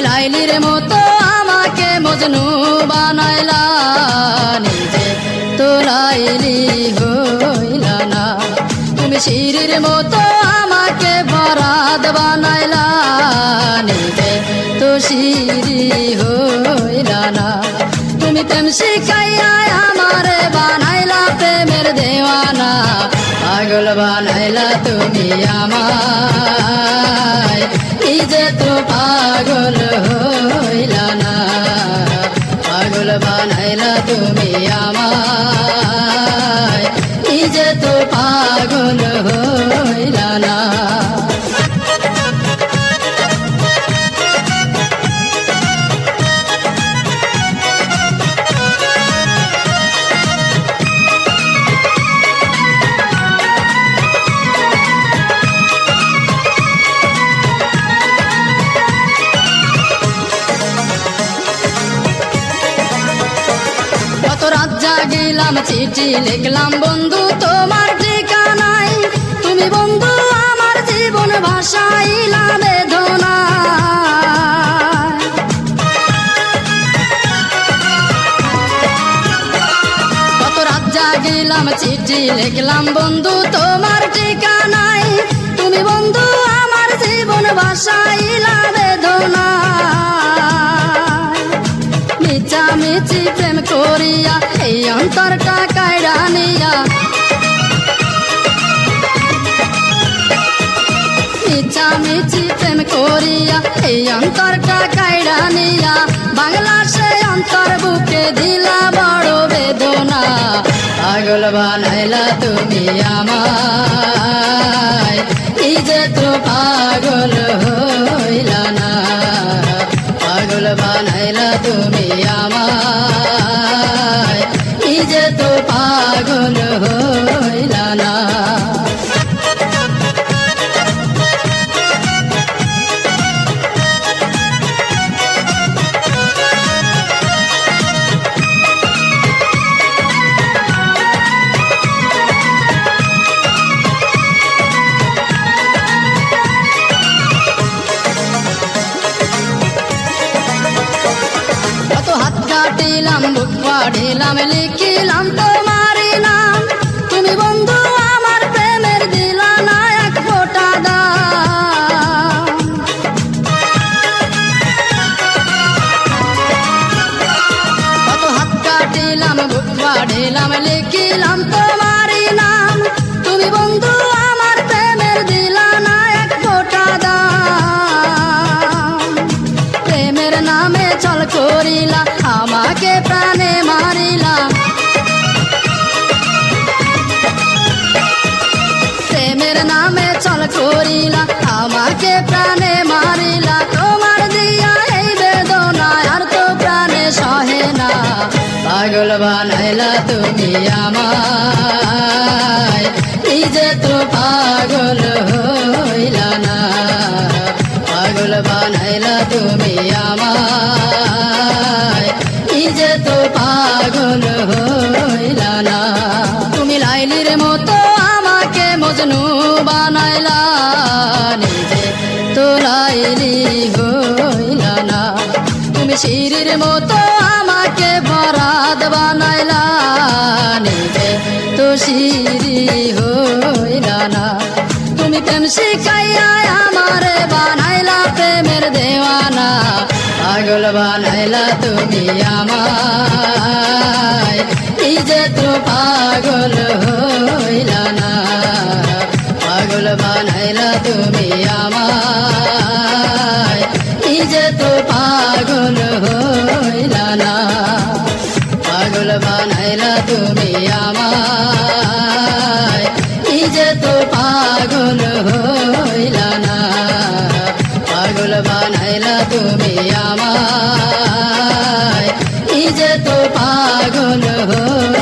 লাইলির মতো আমাকে মজনু বানাইলা, নিজে তো লাইলি হইলা না। তুমি শিরির মতো আমাকে বরাদ বানাইলা, নিজে তো শিরি হইলা না। তুমি প্রেম শিখাইয়া আমারে বানাইলা প্রেমের দেওয়ানা, পাগল বানাইলা তুমি আমায়, নিজে তো পাগল হইলা না। পাগল বানাইলা তুমি আমায়, নিজে তো পাগল হইলা না। কত রাত জাগিলাম চিঠি লিখলাম বন্ধু তোমার ঠিকানায়, তুমি বন্ধু আমার জীবন ভাসাইলা বেদনায়। কত রাত জাগিলাম চিঠি লিখলাম বন্ধু তোমার ঠিকানায়, তুমি বন্ধু আমার জীবন ভাসাইলা বেদনায়। মিছামিছি প্রেম করিয়া এই অন্তরটা কাইড়া নিয়া, মিছামিছি প্রেম করিয়া এই অন্তরটা কাইড়া নিয়া, বাংলা সে অন্তর বুকে দিলা বড় বেদনা। পাগল বানাইলা তুমি আমায়, নিজে তো পাগল হইলা না। পাগল বানাইলা তুমি আমায়, নিজে তো পাগল হইলা না। কাটিলাম বুক পাড়িলাম লিখিলাম তোমারই নাম, তুমি বন্ধু আমার প্রেমের দিলা না এক ফোঁটা দাম। কত হাত কাটিলাম বুক পাড়িলাম লিখিলাম তোমারই নাম, তুমি বন্ধু আমার প্রেমের দিলা না এক ফোঁটা দাম। প্রেমের নামে চল করিলা আমাকে প্রাণে মারিলা, প্রেমের নামে চল করিলা আমাকে প্রাণে মারিলা। তোমার দিয়া এই বেদনা আর তো প্রাণে সহে না, পাগল বানাইলা তুমি আমায়, নিজে তো পাগল হইলা না। পাগল বানাইলা তুমি আমায়, নিজে তো পাগল হইলা না। তুমি লাইলির মতো আমাকে মজনু বানাইলা, নিজে তো লাইলি হইলা না। তুমি শিরির মতো আমাকে বরাদ বানাইলা, নিজে তো শিরি হইলা না। তুমি প্রেম শিখাইয়া আমারে বানাইলা প্রেমের দেওয়ানা, পাগল বানাইলা তুমি আমায়, নিজে তো পাগল হইলা না। পাগল বানাইলা তুমি আমায়, নিজে তো পাগল হইলা না। পাগল বানাইলা তুমি আমায়, নিজে তো পাগল হইলা না। পাগল বানাইলা তুমি আমায়, নিজে তো পাগল হইলা না।